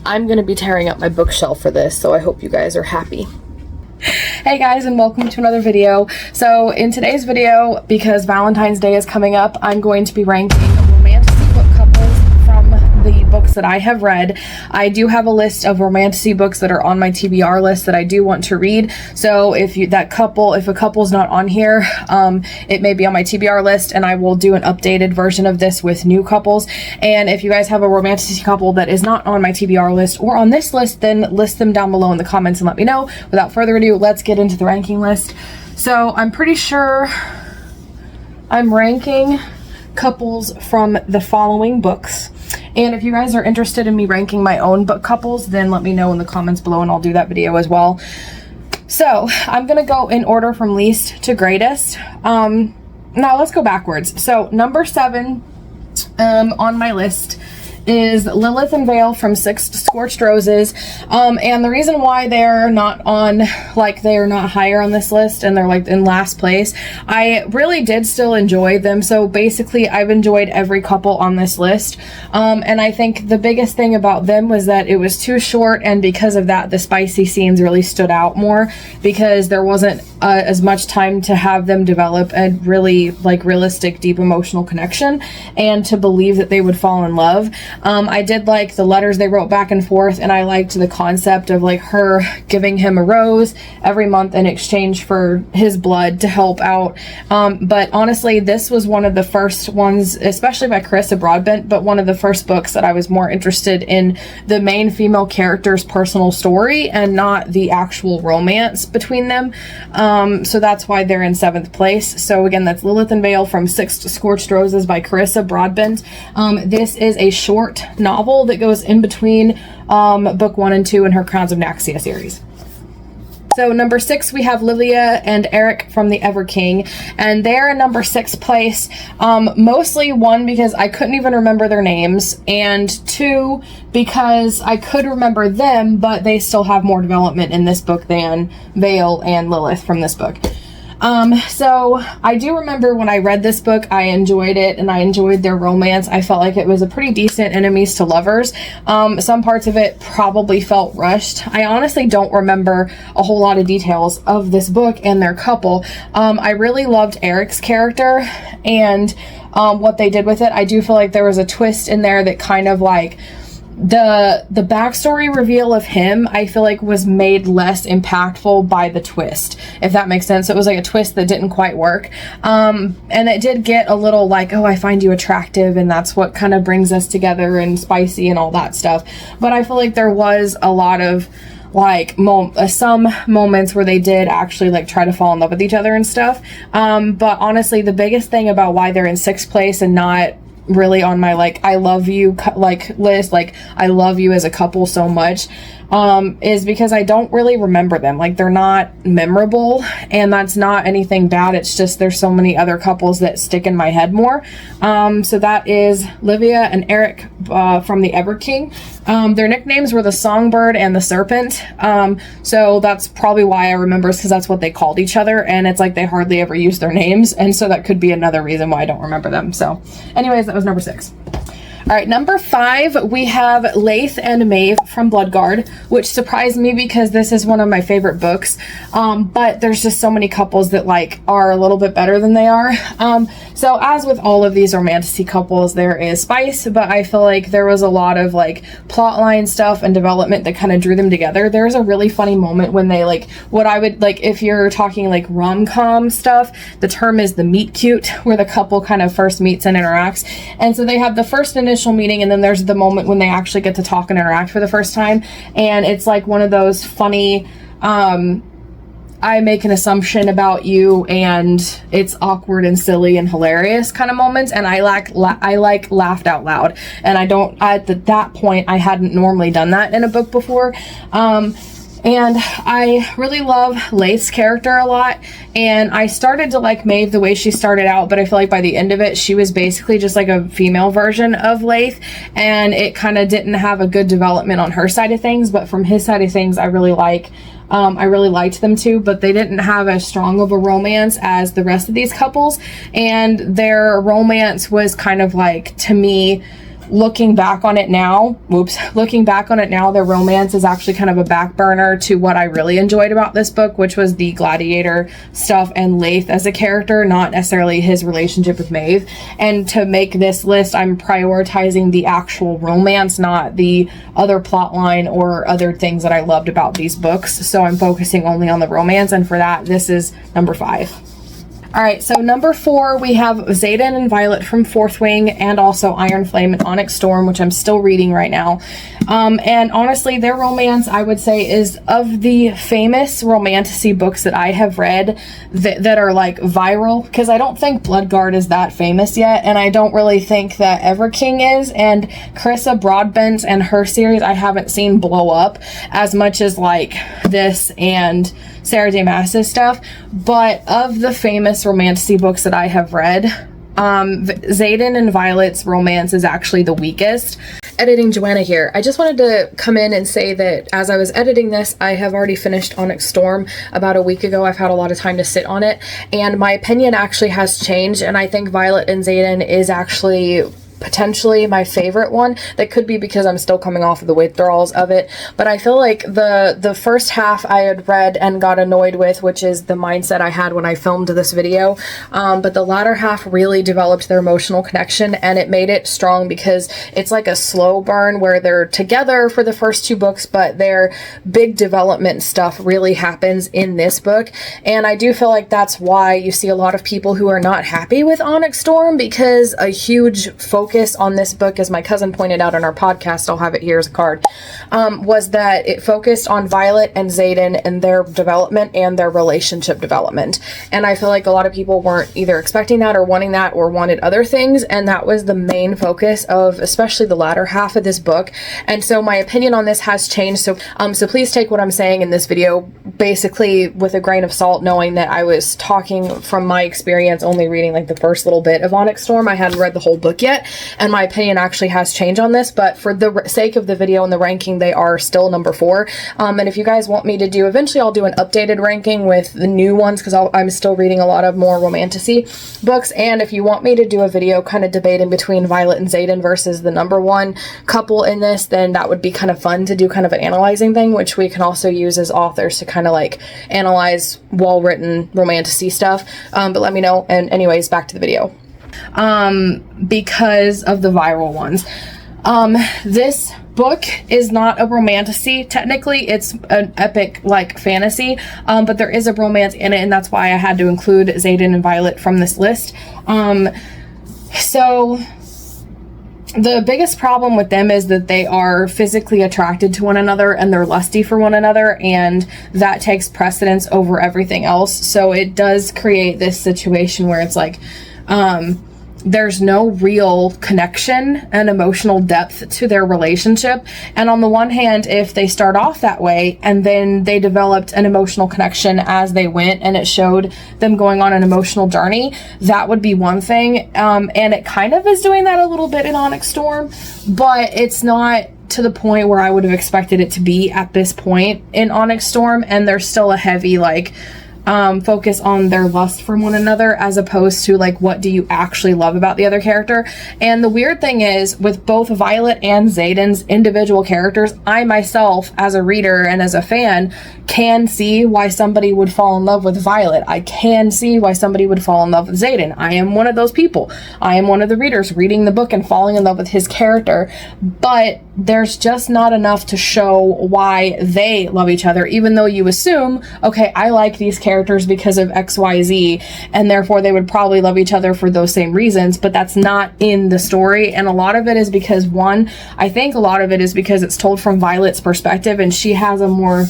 I'm gonna be tearing up my bookshelf for this, so I hope you guys are happy. Hey guys, and welcome to another video. So in today's video, because Valentine's Day is coming up, I'm going to be ranking romantasy book couples from the books that I have read. I do have a list of romantasy books that are on my TBR list that I do want to read. So if a couple's not on here, it may be on my TBR list, and I will do an updated version of this with new couples. And if you guys have a romantasy couple that is not on my TBR list or on this list, then list them down below in the comments and let me know. Without further ado, let's get into the ranking list. So I'm pretty sure I'm ranking couples from the following books. And if you guys are interested in me ranking my own book couples, then let me know in the comments below and I'll do that video as well. So I'm gonna go in order from least to greatest. Now let's go backwards. So number 7 on my list is Lilith and Vale from Six Scorched Roses. And the reason why they're not on, like, they're not higher on this list and they're like in last place, I really did still enjoy them. So basically I've enjoyed every couple on this list. And I think the biggest thing about them was that it was too short, and because of that the spicy scenes really stood out more because there wasn't as much time to have them develop a really like realistic deep emotional connection and to believe that they would fall in love. I did like the letters they wrote back and forth, and I liked the concept of like her giving him a rose every month in exchange for his blood to help out. But honestly, this was one of the first ones, especially by Carissa Broadbent, but one of the first books that I was more interested in the main female character's personal story and not the actual romance between them. So that's why they're in 7th place. So again, that's Lilith and Vale from Six Scorched Roses by Carissa Broadbent. This is a short novel that goes in between book 1 and 2 in her Crowns of Naxia series. So number 6, we have Livia and Eric from the Ever King, and they're in number 6 place. Mostly 1, because I couldn't even remember their names, and 2, because I could remember them, but they still have more development in this book than Vale and Lilith from this book. So I do remember when I read this book, I enjoyed it and I enjoyed their romance. I felt like it was a pretty decent enemies to lovers. Some parts of it probably felt rushed. I honestly don't remember a whole lot of details of this book and their couple. I really loved Eric's character and what they did with it. I do feel like there was a twist in there that kind of like the backstory reveal of him, I feel like was made less impactful by the twist, if that makes sense. It was like a twist that didn't quite work. And it did get a little like, oh, I find you attractive and that's what kind of brings us together and spicy and all that stuff. But I feel like there was a lot of like some moments where they did actually like try to fall in love with each other and stuff. But honestly, the biggest thing about why they're in 6th place and not really on my like I love you like list, like I love you as a couple so much, is because I don't really remember them. Like they're not memorable, and that's not anything bad, it's just there's so many other couples that stick in my head more. So that is Livia and Eric from the Ever King. Their nicknames were the Songbird and the Serpent, so that's probably why I remember, because that's what they called each other, and it's like they hardly ever used their names, and so that could be another reason why I don't remember them. So anyways, that was number 6. All right, number 5, we have Laith and Maeve from Bloodguard, which surprised me because this is one of my favorite books. But there's just so many couples that like are a little bit better than they are. So as with all of these romantasy couples, there is spice, but I feel like there was a lot of like plotline stuff and development that kind of drew them together. There's a really funny moment when they like, what I would like, if you're talking like rom-com stuff, the term is the meet cute, where the couple kind of first meets and interacts. And so they have the first initial meeting, and then there's the moment when they actually get to talk and interact for the first time, and it's like one of those funny I make an assumption about you and it's awkward and silly and hilarious kind of moments, and I laughed out loud, and I don't, at that point I hadn't normally done that in a book before. And I really love Laith's character a lot, and I started to like Maeve the way she started out, but I feel like by the end of it she was basically just like a female version of Laith, and it kind of didn't have a good development on her side of things. But from his side of things, I really liked them too, but they didn't have as strong of a romance as the rest of these couples, and their romance was kind of like, to me, looking back on it now, their romance is actually kind of a back burner to what I really enjoyed about this book, which was the gladiator stuff and Leith as a character, not necessarily his relationship with Maeve. And to make this list, I'm prioritizing the actual romance, not the other plot line or other things that I loved about these books. So I'm focusing only on the romance, and for that, this is number 5. All right, so number 4, we have Xaden and Violet from Fourth Wing, and also Iron Flame and Onyx Storm, which I'm still reading right now. And honestly, their romance, I would say, is of the famous romantasy books that I have read that are like viral, because I don't think Bloodguard is that famous yet, and I don't really think that Everking is, and Carissa Broadbent and her series I haven't seen blow up as much as like this and Sarah J. Maas's stuff. But of the famous romantasy books that I have read, Xaden and Violet's romance is actually the weakest. Editing Joanna here. I just wanted to come in and say that as I was editing this, I have already finished Onyx Storm about a week ago. I've had a lot of time to sit on it, and my opinion actually has changed, and I think Violet and Xaden is actually potentially my favorite one. That could be because I'm still coming off of the withdrawals of it, but I feel like the first half I had read and got annoyed with, which is the mindset I had when I filmed this video, but the latter half really developed their emotional connection, and it made it strong because it's like a slow burn where they're together for the first 2 books, but their big development stuff really happens in this book. And I do feel like that's why you see a lot of people who are not happy with Onyx Storm, because a huge focus on this book, as my cousin pointed out on our podcast, I'll have it here as a card, was that it focused on Violet and Xaden and their development and their relationship development. And I feel like a lot of people weren't either expecting that or wanting that, or wanted other things, and that was the main focus of especially the latter half of this book. And so my opinion on this has changed, so please take what I'm saying in this video basically with a grain of salt, knowing that I was talking from my experience, only reading like the first little bit of Onyx Storm. I hadn't read the whole book yet, and my opinion actually has changed on this, but for the sake of the video and the ranking, they are still number 4. And if you guys want me to do, eventually I'll do an updated ranking with the new ones, because I'm still reading a lot of more romantasy books. And if you want me to do a video kind of debating between Violet and Xaden versus the number 1 couple in this, then that would be kind of fun to do, kind of an analyzing thing, which we can also use as authors to kind of like analyze well-written romantasy stuff. But let me know. And anyways, back to the video. Because of the viral ones. This book is not a romantasy. Technically, it's an epic like fantasy, but there is a romance in it, and that's why I had to include Xaden and Violet from this list. So the biggest problem with them is that they are physically attracted to one another and they're lusty for one another, and that takes precedence over everything else. So it does create this situation where it's like, there's no real connection and emotional depth to their relationship. And on the one hand, if they start off that way and then they developed an emotional connection as they went, and it showed them going on an emotional journey, that would be one thing. And it kind of is doing that a little bit in Onyx Storm, but it's not to the point where I would have expected it to be at this point in Onyx Storm. And there's still a heavy like focus on their lust for one another, as opposed to like, what do you actually love about the other character. And the weird thing is, with both Violet and Xaden's individual characters, I myself as a reader and as a fan can see why somebody would fall in love with Violet. I can see why somebody would fall in love with Xaden. I am one of those people. I am one of the readers reading the book and falling in love with his character, but there's just not enough to show why they love each other, even though you assume, okay, I like these characters because of XYZ, and therefore they would probably love each other for those same reasons, but that's not in the story. And a lot of it is because, one, I think a lot of it is because it's told from Violet's perspective, and she has a more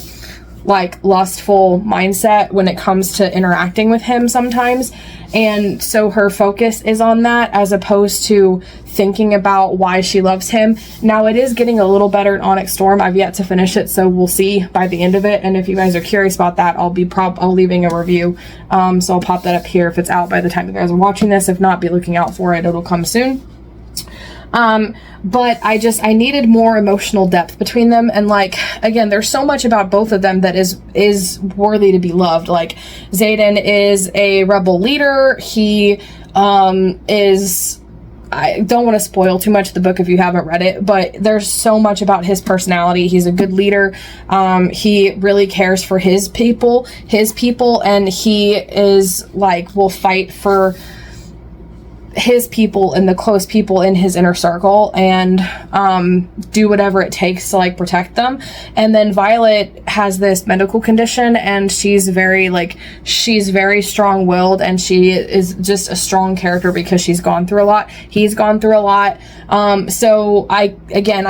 like lustful mindset when it comes to interacting with him sometimes, and so her focus is on that as opposed to thinking about why she loves him. Now it is getting a little better in Onyx Storm. I've yet to finish it, so we'll see by the end of it. And if you guys are curious about that, I'll leaving a review, so I'll pop that up here if it's out by the time you guys are watching this. If not, be looking out for it. It'll come soon. But I needed more emotional depth between them, and like, again, there's so much about both of them that is worthy to be loved. Like, Xaden is a rebel leader. He is I don't want to spoil too much of the book if you haven't read it, but there's so much about his personality. He's a good leader. He really cares for his people, and he is like, will fight for his people and the close people in his inner circle, and do whatever it takes to like protect them. And then Violet has this medical condition, and she's very strong-willed, and she is just a strong character because she's gone through a lot. He's gone through a lot. So I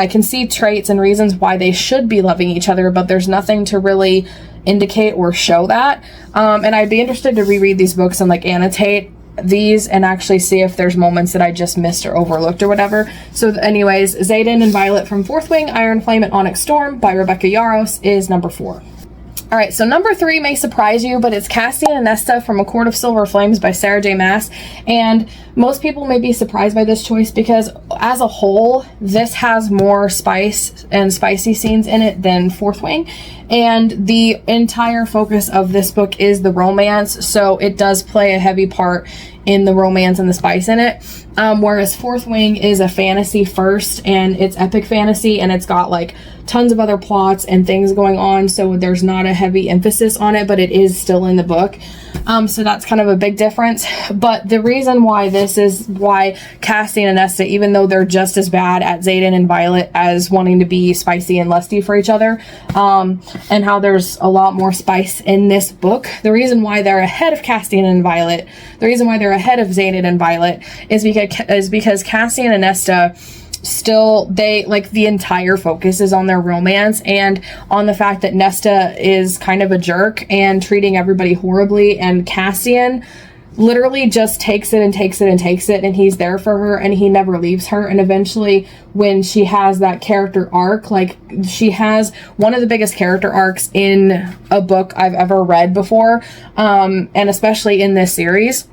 can see traits and reasons why they should be loving each other, but there's nothing to really indicate or show that. And I'd be interested to reread these books and like annotate these and actually see if there's moments that I just missed or overlooked or whatever. So anyways, Xaden and Violet from Fourth Wing, Iron Flame and Onyx Storm by Rebecca Yarros is number 4. All right, so number 3 may surprise you, but it's Castian and Nesta from A Court of Silver Flames by Sarah J. Maas. And most people may be surprised by this choice because as a whole, this has more spice and spicy scenes in it than Fourth Wing. And the entire focus of this book is the romance, so it does play a heavy part in the romance and the spice in it. Whereas Fourth Wing is a fantasy first, and it's epic fantasy, and it's got like tons of other plots and things going on, so there's not a heavy emphasis on it, but it is still in the book. So that's kind of a big difference. But the reason why Castian and Nesta, even though they're just as bad at Xaden and Violet as wanting to be spicy and lusty for each other, and how there's a lot more spice in this book, the reason why they're ahead of Castian and Violet, the reason why they're ahead of Xaden and Violet is because Castian and Nesta still, the entire focus is on their romance and on the fact that Nesta is kind of a jerk and treating everybody horribly, and Castian literally just takes it and takes it and takes it, and he's there for her and he never leaves her. And eventually when she has that character arc, like she has one of the biggest character arcs in a book I've ever read before, and especially in this series.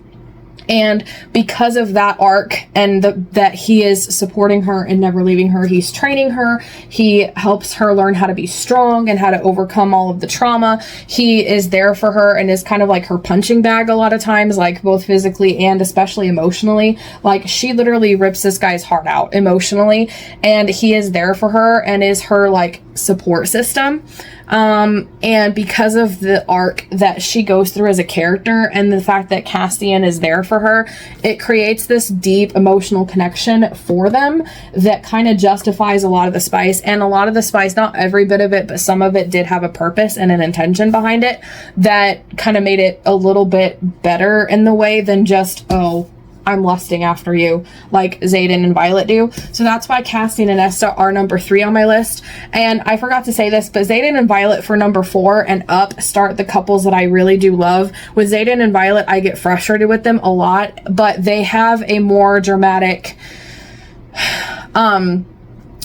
And because of that arc and that he is supporting her and never leaving her, he's training her, he helps her learn how to be strong and how to overcome all of the trauma. He is there for her and is kind of like her punching bag a lot of times, like both physically and especially emotionally. Like she literally rips this guy's heart out emotionally, and he is there for her and is her like support system. And because of the arc that she goes through as a character and the fact that Castian is there for her, it creates this deep emotional connection for them that kind of justifies a lot of the spice. And a lot of the spice, not every bit of it, but some of it did have a purpose and an intention behind it that kind of made it a little bit better in the way than just, oh, I'm lusting after you, like Xaden and Violet do. So that's why Castian and Nesta are number 3 on my list. And I forgot to say this, but Xaden and Violet for number 4 and up start the couples that I really do love. With Xaden and Violet, I get frustrated with them a lot, but they have a more dramatic,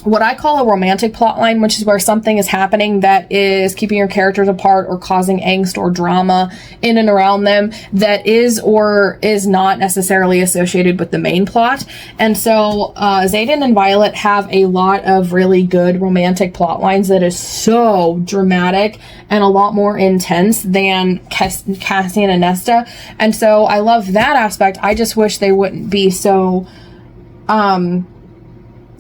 what I call a romantic plot line, which is where something is happening that is keeping your characters apart or causing angst or drama in and around them that is or is not necessarily associated with the main plot. And so Xaden and Violet have a lot of really good romantic plot lines that is so dramatic and a lot more intense than Castian and Nesta. And so I love that aspect. I just wish they wouldn't be so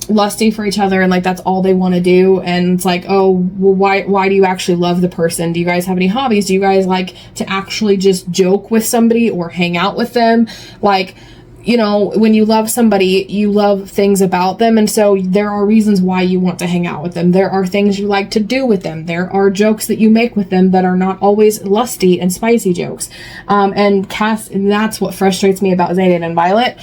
lusty for each other and like that's all they want to do. And it's like, oh, well, why do you actually love the person? Do you guys have any hobbies? Do you guys like to actually just joke with somebody or hang out with them? Like, you know, when you love somebody, you love things about them, and so there are reasons why you want to hang out with them. There are things you like to do with them. There are jokes that you make with them that are not always lusty and spicy jokes. And that's what frustrates me about Xaden and Violet.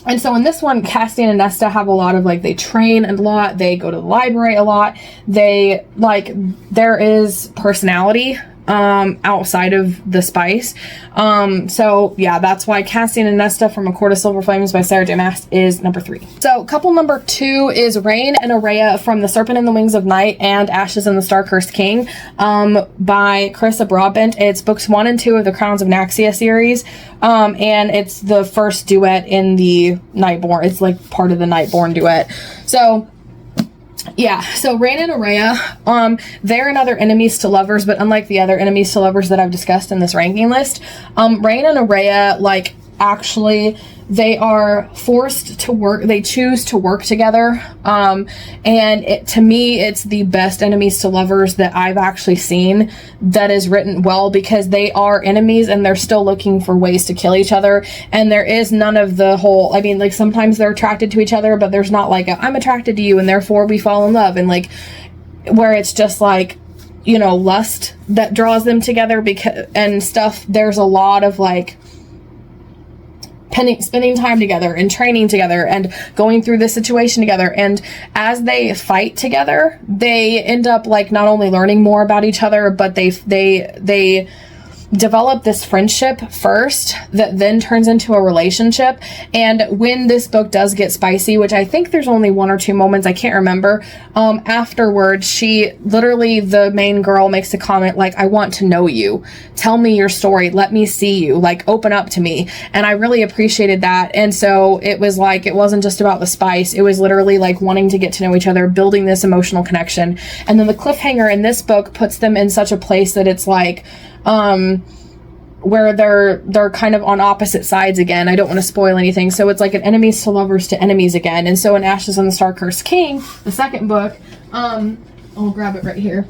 And so in this one, Castian and Nesta have a lot of, like, they train a lot, they go to the library a lot, they, like, there is personality outside of the spice. So yeah, that's why Castian and Nesta from A Court of Silver Flames by Sarah J. Maas is number 3. So couple number 2 is Rain and Araya from The Serpent and the Wings of Night and Ashes and the Star-Cursed King by Carissa Broadbent. It's books 1 and 2 of the Crowns of Naxia series, and it's the first duet in the Nightborn. It's like part of the Nightborn duet. So yeah, so Rain and Araya, they're another enemies to lovers, but unlike the other enemies to lovers that I've discussed in this ranking list, Rain and Araya, like, actually, they are forced to work, they choose to work together, and to me, it's the best enemies to lovers that I've actually seen that is written well, because they are enemies and they're still looking for ways to kill each other, and there is none of the whole, I mean, like, sometimes they're attracted to each other, but there's not like I'm attracted to you and therefore we fall in love, and like, where it's just like, you know, lust that draws them together because and stuff. There's a lot of like spending time together and training together and going through this situation together, and as they fight together, they end up like not only learning more about each other, but they develop this friendship first that then turns into a relationship. And when this book does get spicy, which I think there's only 1 or 2 moments, I can't remember, afterwards, she literally, the main girl makes a comment like, I want to know you, tell me your story, let me see you, like, open up to me. And I really appreciated that. And so it was like, it wasn't just about the spice, it was literally like wanting to get to know each other, building this emotional connection. And then the cliffhanger in this book puts them in such a place that it's like, where they're kind of on opposite sides again. I don't want to spoil anything. So it's like an enemies to lovers to enemies again. And so in Ashes and the Star-Cursed King, the second book, I'll grab it right here.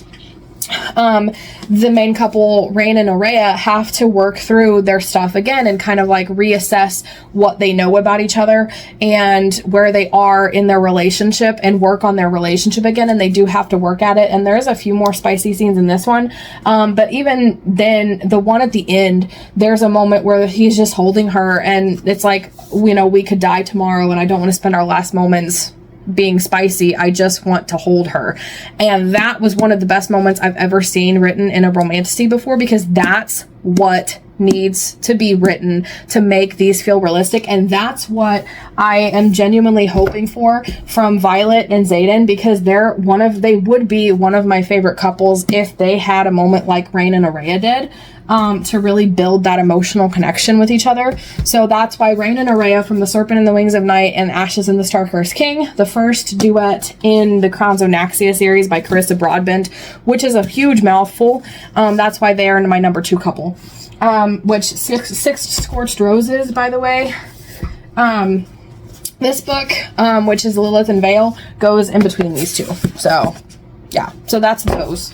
The main couple, Rain and Araya, have to work through their stuff again and kind of like reassess what they know about each other and where they are in their relationship and work on their relationship again. And they do have to work at it. And there's a few more spicy scenes in this one. But even then, the one at the end, there's a moment where he's just holding her and it's like, you know, we could die tomorrow and I don't want to spend our last moments being spicy. I just want to hold her. And that was one of the best moments I've ever seen written in a romantasy before, because that's what needs to be written to make these feel realistic. And that's what I am genuinely hoping for from Violet and Xaden, because they would be one of my favorite couples if they had a moment like Rain and Araya did, to really build that emotional connection with each other. So that's why Rain and Araya from The Serpent and the Wings of Night and Ashes and the Star-Cursed King, the first duet in the Crowns of Naxia series by Carissa Broadbent, which is a huge mouthful. That's why they are my number 2 couple. Which Six Scorched Roses, by the way. This book, which is Lilith and Vale, goes in between these two. So yeah, so that's those.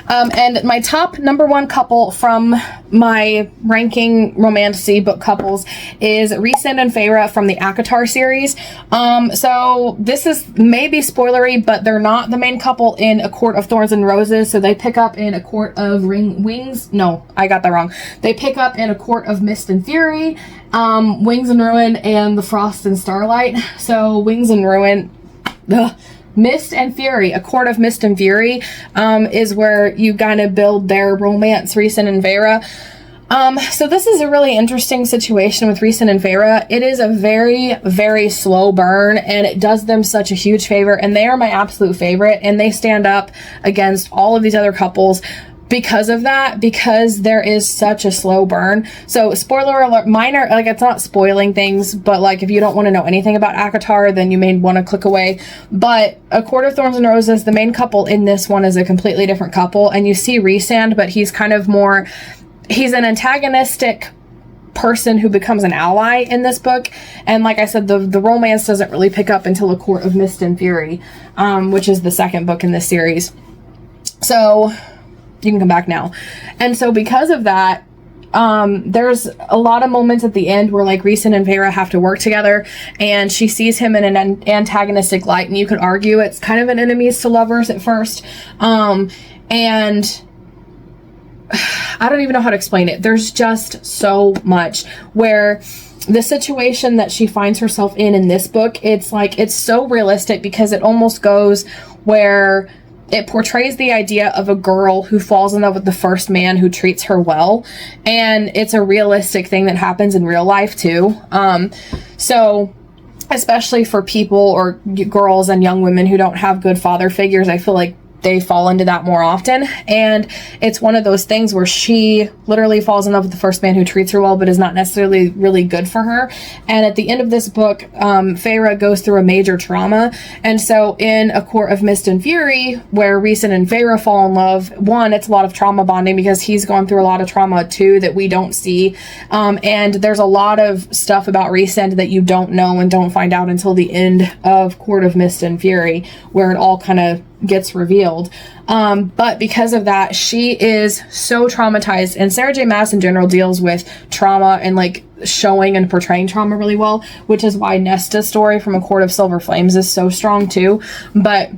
And my top number 1 couple from my ranking romantasy book couples is Rhysand and Feyre from the ACOTAR series. So this is maybe spoilery, but they're not the main couple in A Court of Thorns and Roses. So they pick up in A Court of Wings. No, I got that wrong. They pick up in A Court of Mist and Fury, Wings and Ruin, and The Frost and Starlight. So Wings and Ruin, Mist and Fury, A Court of Mist and Fury, is where you kind of build their romance, Rhysand and Feyre. So this is a really interesting situation with Rhysand and Feyre. It is a very, very slow burn, and it does them such a huge favor, and they are my absolute favorite, and they stand up against all of these other couples because of that, because there is such a slow burn. So spoiler alert, minor, like, it's not spoiling things, but like, if you don't want to know anything about ACOTAR, then you may want to click away. But A Court of Thorns and Roses, the main couple in this one is a completely different couple, and you see Rhysand, but he's kind of more, he's an antagonistic person who becomes an ally in this book. And like I said, the romance doesn't really pick up until A Court of Mist and Fury, which is the second book in this series. So you can come back now. And so because of that, there's a lot of moments at the end where like Rhysand and Feyre have to work together, and she sees him in an antagonistic light, and you could argue it's kind of an enemies to lovers at first. And I don't even know how to explain it. There's just so much where the situation that she finds herself in this book, it's like, it's so realistic, because it almost goes where it portrays the idea of a girl who falls in love with the first man who treats her well. And it's a realistic thing that happens in real life too. So especially for people or girls and young women who don't have good father figures, I feel like they fall into that more often. And it's one of those things where she literally falls in love with the first man who treats her well, but is not necessarily really good for her. And at the end of this book, Feyre goes through a major trauma. And so in A Court of Mist and Fury, where Rhysand and Feyre fall in love, one, it's a lot of trauma bonding because he's gone through a lot of trauma too that we don't see. And there's a lot of stuff about Rhysand that you don't know and don't find out until the end of Court of Mist and Fury, where it all kind of gets revealed. But because of that, she is so traumatized, and Sarah J Maas in general deals with trauma and like showing and portraying trauma really well, which is why Nesta's story from A Court of Silver Flames is so strong too. But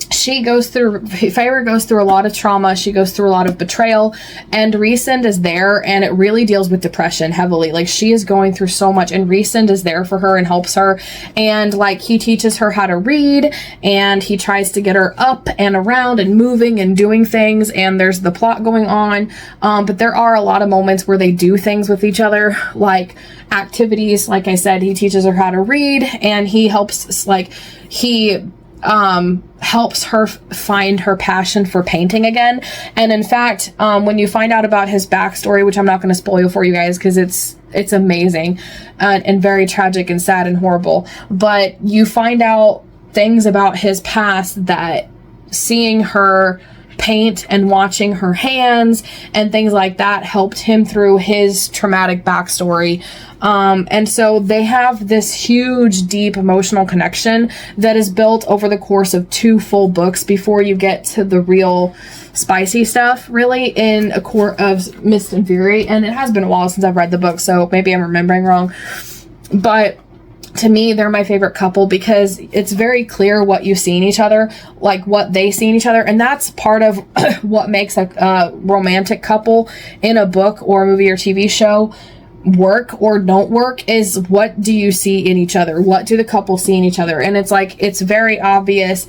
Feyre goes through a lot of trauma. She goes through a lot of betrayal, and Rhysand is there, and it really deals with depression heavily. Like, she is going through so much, and Rhysand is there for her and helps her, and like, he teaches her how to read, and he tries to get her up and around and moving and doing things, and there's the plot going on. But there are a lot of moments where they do things with each other, like activities. Like I said, he teaches her how to read, and he helps, like, he helps her find her passion for painting again. And in fact, when you find out about his backstory, which I'm not going to spoil for you guys because it's amazing and very tragic and sad and horrible, but you find out things about his past, that seeing her paint and watching her hands and things like that helped him through his traumatic backstory. And so they have this huge, deep emotional connection that is built over the course of 2 full books before you get to the real spicy stuff, really, in A Court of Mist and Fury. And it has been a while since I've read the book, so maybe I'm remembering wrong. But to me, they're my favorite couple because it's very clear what you see in each other, like what they see in each other. And that's part of what makes a romantic couple in a book or a movie or TV show work or don't work, is what do you see in each other? What do the couple see in each other? And it's like, it's very obvious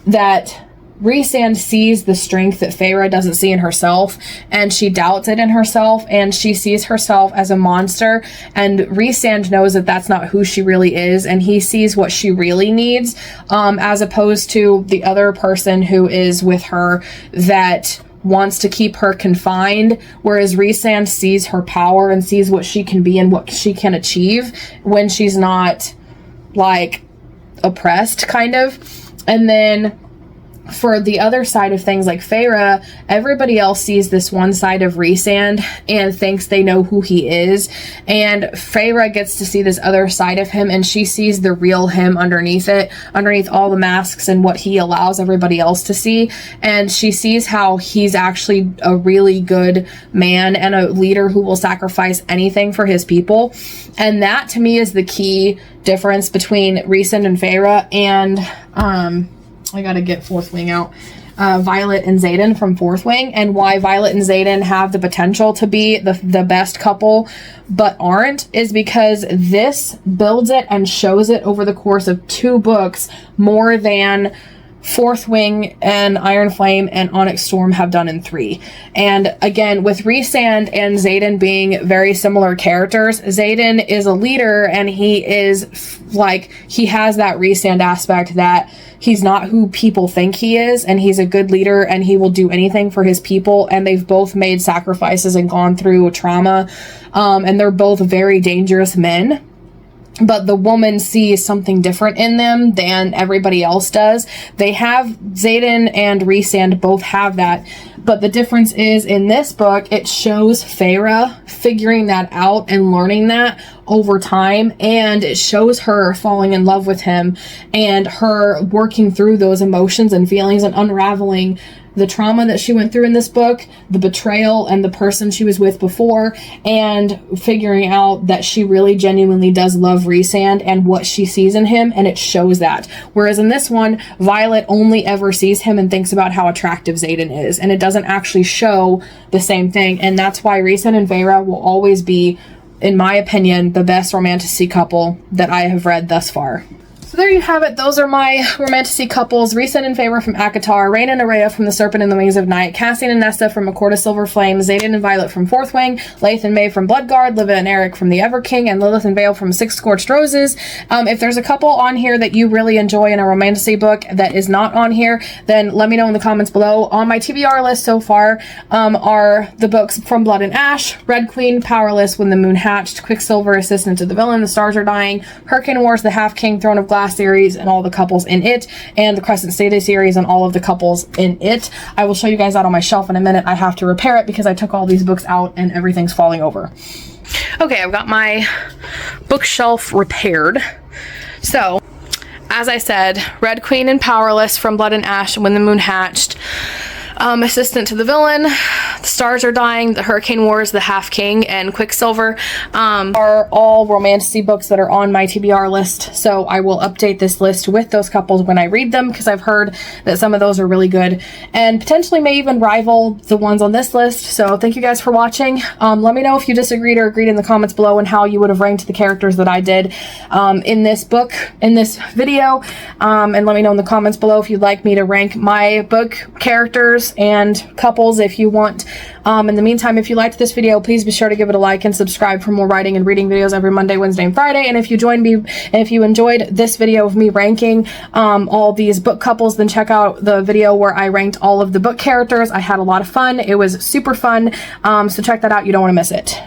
that Rhysand sees the strength that Feyre doesn't see in herself, and she doubts it in herself, and she sees herself as a monster, and Rhysand knows that that's not who she really is, and he sees what she really needs, as opposed to the other person who is with her that wants to keep her confined, whereas Rhysand sees her power and sees what she can be and what she can achieve when she's not, like, oppressed, kind of. And then for the other side of things, like Feyre, everybody else sees this one side of Rhysand and thinks they know who he is, and Feyre gets to see this other side of him, and she sees the real him underneath it, underneath all the masks and what he allows everybody else to see. And she sees how he's actually a really good man and a leader who will sacrifice anything for his people. And that, to me, is the key difference between Rhysand and Feyre. And I gotta get Fourth Wing out. Violet and Xaden from Fourth Wing, and why Violet and Xaden have the potential to be the best couple but aren't, is because this builds it and shows it over the course of 2 books more than Fourth Wing and Iron Flame and Onyx Storm have done in 3. And again, with Rhysand and Xaden being very similar characters, Xaden is a leader, and he is like, he has that Rhysand aspect that he's not who people think he is, and he's a good leader, and he will do anything for his people, and they've both made sacrifices and gone through trauma, and they're both very dangerous men. But the woman sees something different in them than everybody else does. They have, Xaden and Rhysand both have that. But the difference is, in this book, it shows Feyre figuring that out and learning that over time. And it shows her falling in love with him and her working through those emotions and feelings and unraveling the trauma that she went through in this book, the betrayal and the person she was with before, and figuring out that she really genuinely does love Rhysand and what she sees in him, and it shows that. Whereas in this one, Violet only ever sees him and thinks about how attractive Xaden is, and it doesn't actually show the same thing. And that's why Rhysand and Feyre will always be, in my opinion, the best romantasy couple that I have read thus far. So there you have it. Those are my Romantasy couples. Rhys and Favor from Akatar, Rain and Araya from The Serpent and the Wings of Night, Cassian and Nesta from A Court of Silver Flame, Xaden and Violet from Fourth Wing, Laith and May from Bloodguard, Liva and Eric from The Ever King, and Lilith and Vale from Six Scorched Roses. If there's a couple on here that you really enjoy in a Romantasy book that is not on here, then let me know in the comments below. On my TBR list so far are the books From Blood and Ash, Red Queen, Powerless, When the Moon Hatched, Quicksilver, Assistant to the Villain, The Stars Are Dying, Hurricane Wars, The Half King, Throne of Glass series and all the couples in it, and the Crescent City series and all of the couples in it. I will show you guys that on my shelf in a minute. I have to repair it because I took all these books out and everything's falling over. Okay, I've got my bookshelf repaired. So, as I said, Red Queen and Powerless, From Blood and Ash, When the Moon Hatched, Assistant to the Villain, The Stars Are Dying, The Hurricane Wars, The Half King, and Quicksilver are all Romantasy books that are on my TBR list. So I will update this list with those couples when I read them, because I've heard that some of those are really good and potentially may even rival the ones on this list. So thank you guys for watching. Let me know if you disagreed or agreed in the comments below and how you would have ranked the characters that I did in this book, in this video. And let me know in the comments below if you'd like me to rank my book characters and couples if you want. In the meantime, if you liked this video, please be sure to give it a like and subscribe for more writing and reading videos every Monday, Wednesday, and Friday. And if you enjoyed this video of me ranking all these book couples, then check out the video where I ranked all of the book characters. I had a lot of fun. It was super fun. So check that out. You don't want to miss it.